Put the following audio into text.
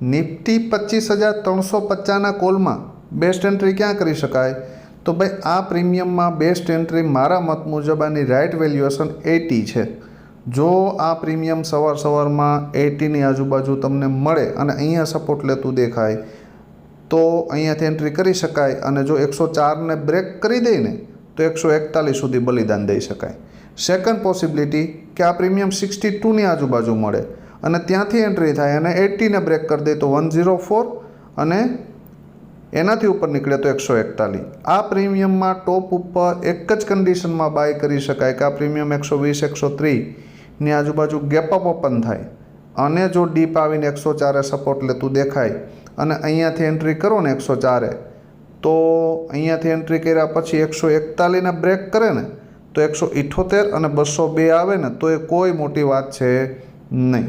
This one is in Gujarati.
નિફ્ટી 25,350ના કોલમાં બેસ્ટ એન્ટ્રી ક્યાં કરી શકાય? તો ભાઈ આ પ્રીમિયમમાં બેસ્ટ એન્ટ્રી મારા મત મુજબ આની રાઇટ વેલ્યુએશન 80 છે. જો આ પ્રીમિયમ સવારમાં 80ની આજુબાજુ તમને મળે અને અહીંયા સપોર્ટ લેતું દેખાય તો અહીંયાથી એન્ટ્રી કરી શકાય. અને જો 104ને બ્રેક કરી દે ને તો 141 સુધી બલિદાન દઈ શકાય. સેકન્ડ પોસિબિલિટી કે આ પ્રીમિયમ 62ની આજુબાજુ મળે અને ત્યાંથી એન્ટ્રી થાય અને 80ને બ્રેક કરી દે તો 104 અને એનાથી ઉપર નીકળે તો 141. આ પ્રીમિયમમાં ટોપ ઉપર એક જ કન્ડિશનમાં બાય કરી શકાય કે આ પ્રીમિયમ 120-130ની આજુબાજુ ગેપ અપ ઓપન થાય અને જો ડીપ આવીને 104એ સપોર્ટ લેતું દેખાય અને અહીંયાથી એન્ટ્રી કરો ને 104એ તો અહીંયાથી એન્ટ્રી કર્યા પછી 141ને બ્રેક કરે ને તો 178 અને 202 આવે ને તો એ કોઈ મોટી વાત છે નહીં.